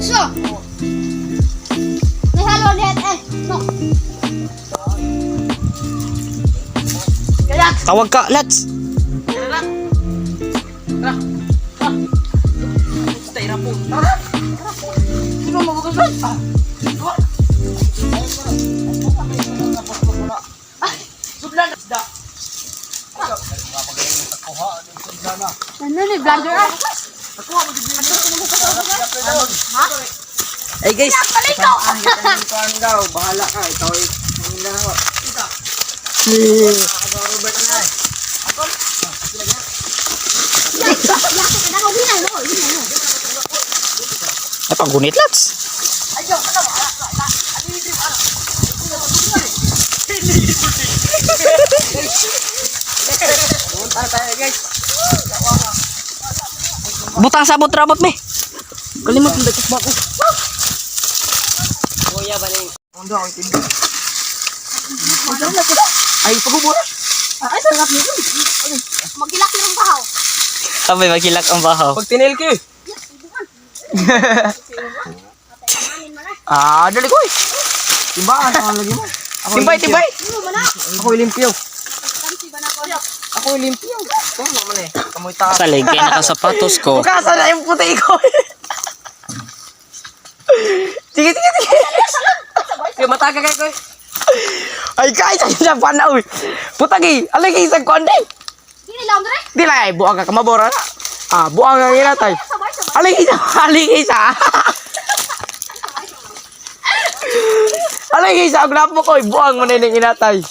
So. Halo lihat no. Tawag ka, Lats. Sino magugustuhan? Sublan isda. Ano ni vlogger ah? Ay guys. Bahala ka, ikaw ay hindi na ako. Robert na ay. Ay paggunit, Lats. Punta tayo guys. Butang sabot rabot me. Kalimot ng dakas bako. Kuya ba ni? Undo ako itim. Ay pagubura. Ay sarap nito. Magilak ng bahaw. Sabay magilak ang bahaw. Pag tinil ko. Dali ko eh. Timbaan ang lagi mo. Timbay. Ako limpyo. Kansi ba na ko? Ako limpyo. Kaya naman eh. Kamoy ta. Salig kay nakasapatos ko. Bukasa na yung puti ko. Sige. Kaya mataga kayo ko. Ay kay sa pana uy. Putagi, alay kay sa konde. Dili lang dire. Di lang ay buang ka kamabora na. Buang ka ginatay. Sabay. Alay kay sa. Alay kay sa glapok ko, buang man ning inatay.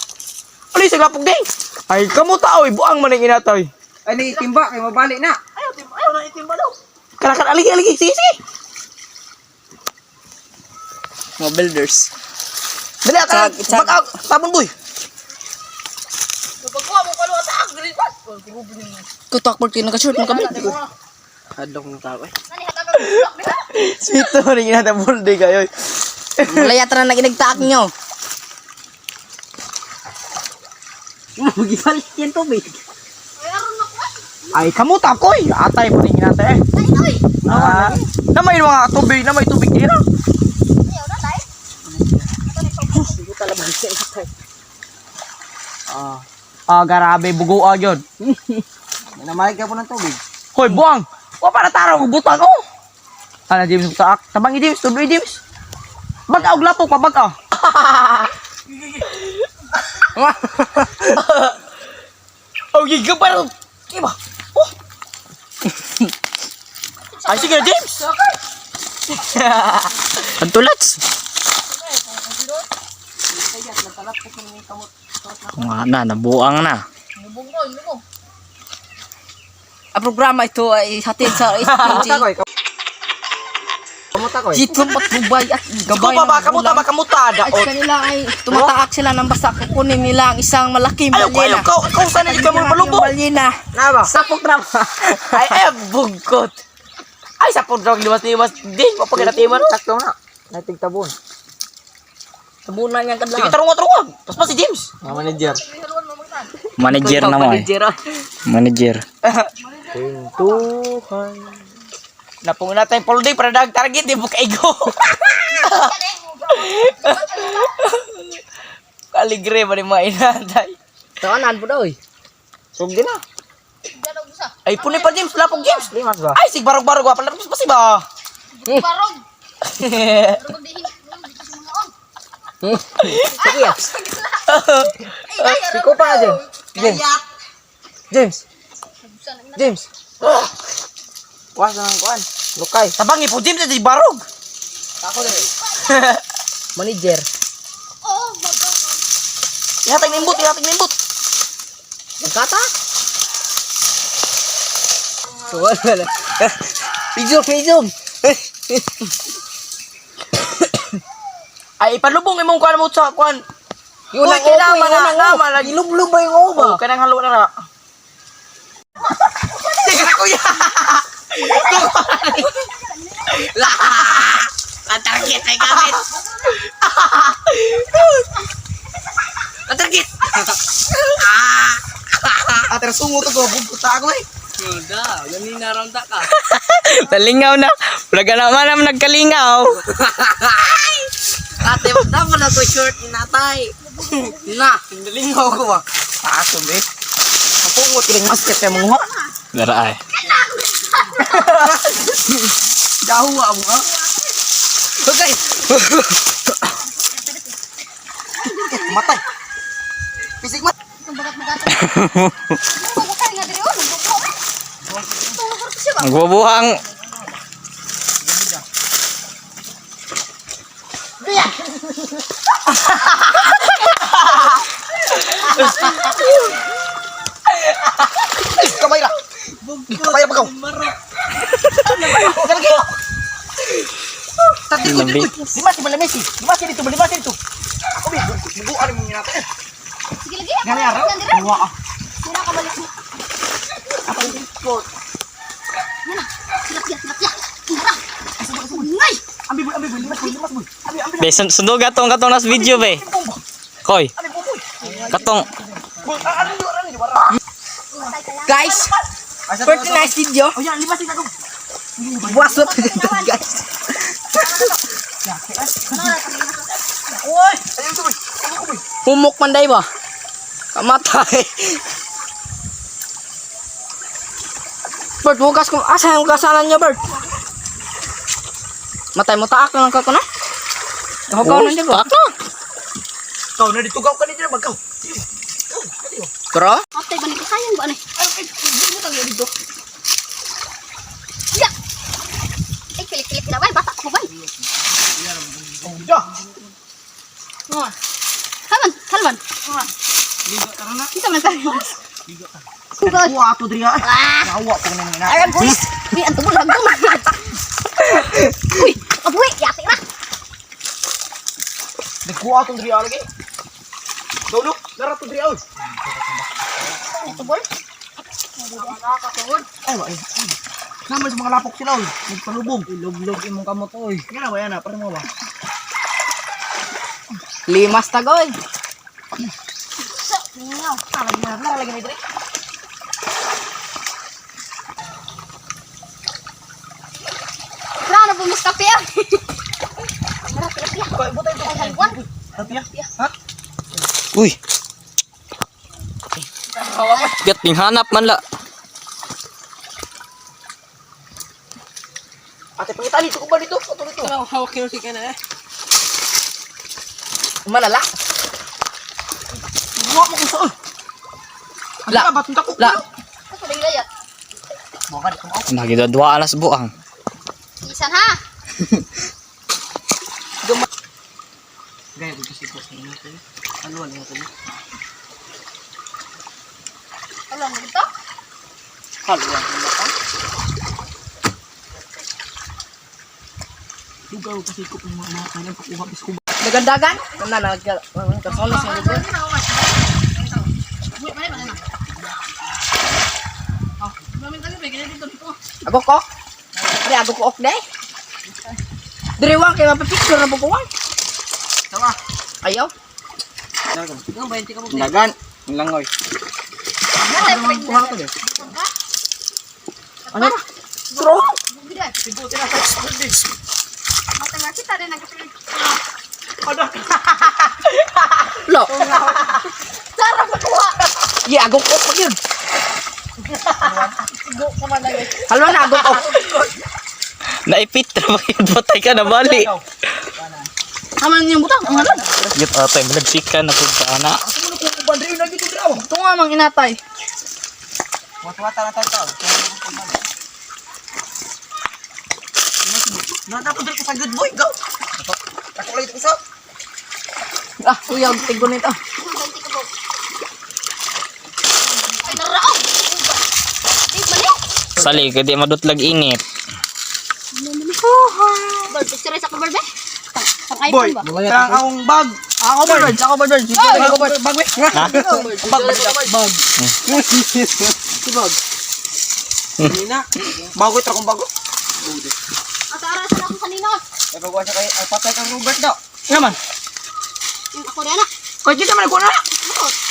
Alay sa glapok ding. Ay kamuta oy, buang man ning inatay. Ay ni timba kay mabalik na. Ayaw na itimba daw. Kalakan alay sige. Mga builders. Dali ka, mag-out, tabon boy. Pagkuha mo kaluwa ta green pass. Kutak pag tinagka-short mo kami. Hadlok ng tao eh. Nani hatagan mo blog Sweet to rin ginatapol di kayo. Malayatra na ginagtaak nyo. Magibalik yan tubig. Ay aron na ko. Ay kamuta ko eh. Atay mo rin ginatay eh. Dai oy. Na may mga tubig, na may tubig dito. Ayaw na dai. Hindi ka labang siya itay. Garabe, bugo yun. Namalik ka po ng tubig. Hoy, buwang! O, para taraw, butang, oh! Ano, James, butaak? Tabangi, James, tuloy, James. Baga, og lapok pa, baga. Oh, giga pa rin. Iba. Oh! Ay, sige na, James. Pantulats. Kung na, nabuang na. Ang programa ito ay hatid sa Kamuta ko eh. Kamuta ko eh. Jitro patubay at gabay Kamuta ba, kamuta, At daot. kanila ay tumataak sila ng basta kukunin nila ang isang malaking Ayaw ko, balyena. ikaw saan na di ka mo malubog? Balyena. Naba. Sapok na ba? Ay, bugkot. Ay, sapok na liwas-liwas. Di, mapagkatiman. Sakto na. Natig tabon. Tabunan niyang Sige, kadlang. tarong-tarong. Tapos pa si James. Manager. Manager na mo eh. Manager. Pintuhan. Napong natin full day para dag-target. Di mo kaigo. Kaligre ba ni mga inatay? Taanan po daw eh. Sugdi na. Ay, punay pa James. Lapog James. Limas ba? Ay, sig barog-barog. Palapos pa si ba? Barog. Barog dihin. Sige ah. Siko pa na James. James. James. Was na ng kuan. Lukay. Tabangi po James. Di barog. Ako din. Manager. Oh, baga. Ihatag na imbut. Nagkata? So wala. Pijom. Ay, palubong imong kuan mo sa kuan. Yun ang kailangan Ilublog ba yung Oh, kanang halo na na. Sige na kuya. Ang target ay gamit. Ang target. Ater sungo to go buta ako eh. Muda, ganina ron ta ka. Nalingaw na. Wala ka naman naman nagkalingaw. Ate, dapat na to short ni natay. Na, nalingaw ko ba? Pato, be. Ako mo tiling masket kay mo ha. Dara ay. Jawa mo ha. Okay. Matay. Pisik mat. Itong bagat magat. Bukay nga diri oh, nagbubuo. Tungod ko siya ba? Magbubuhang. Kamay ra. Kamay pa ka. Nabi. Limas dito. Ako bi, bubuan mo nila. Sige lagi. Gani ara. Yan diri. Wa. Sira ka balik mo. Apa yung sport? Yan. Silap. Tira. Ngay. Ambil limas boy. Ambil. Be, sundog atong katong nas video be. Koy, Ambil boy. katong. Ano di bara? Guys, for tonight's video, Oh ya, limas dito. wasot guys. Oy, ayun to boy. Humok manday ba? Kamatay. Bert, bukas kung asa yung kasalan niya, Bert. Matay mo taak na lang ka ko na. Hugaw na di ba? Kau na dito gaw kanina magaw. Pero, Atay ba nito sayang ba ni? Ay, mo tang dito. Ya. Ay kilik na ba? Bata ko ba? Oh, dah. Halman. Kita man tayo. Sugod. Wa ato diri ay. Ah. Yawa po na nga. Ayan boys. Di anto mo lang Uy, abuy, yati na. Nagkuha ato diri lagi. Dolo, dara to diri ay. Ito bol. Ay, wa ay. Naman sa mga lapok sila oy. Nagpalubog. Ilog-log imong kamot oy. Yan na ba yan na, pare mo ba? limas tagoy. So, ninyo. Lagi na diri. Wala na bumis kape ah. Marap ya. Kay butay to. Ay, halwan. Tapi ya. Ha? Uy. Gat ning hanap man la. Ate pangitali to ko ba dito? Ato dito. Hawak yun si kana eh. Malala. Wa mo ko sa. La. Batong tako. La. Ako ding layat. Mo ka dito mo. Nagida dua alas buang. Isan ha. Gaya dito si boss ni natin. Ano ano to? Wala na dito. Halwa na ka. Dugaw kasi ko ng mga kanan pakuha bis ko. Dagan-dagan. Nagkasolis yung lugar. Agok ko. Pre, agok ko ok day. Diriwang kay mapapicture na bukuan. Tawa. Ayaw. Dagan, langoy. Natay pa rin. Kuha ko din. Ano? Strong. Biday. Sibuti na sa this. Matay nga kita rin nagkapilig. Ada. Lo. Sarap makuha. Yeah, agok ko pa yun. Go ka man lang. Halwa na agok ko. Naipit ra bakit batay ka na bali. Haman yung butang. Ang halan. Git atay malagsikan na pud sa ana. Ako ko ko bandri na dito draw. Ito nga mang inatay. Wata na tayo. Nada po dito sa good boy go. Ako lang ito sa. Ah, uyag tigon nito. Ganti ko go. Ay narao. Ay mali. Sali kay di madutlag init. Bal, picture sa cover ba? Pang Boy, iPhone ba? kang akong bag. Ako ba, Bird? Ako ba, Bird? Ako bag. Bag. Ha? Bag. Si bag. Nina, bago ito akong bago. At arasan ako kanina. Ay pagwa siya kay ay patay kang Robert daw. Naman. Yung ako rin na. Kaya kita man ko na. Bakit?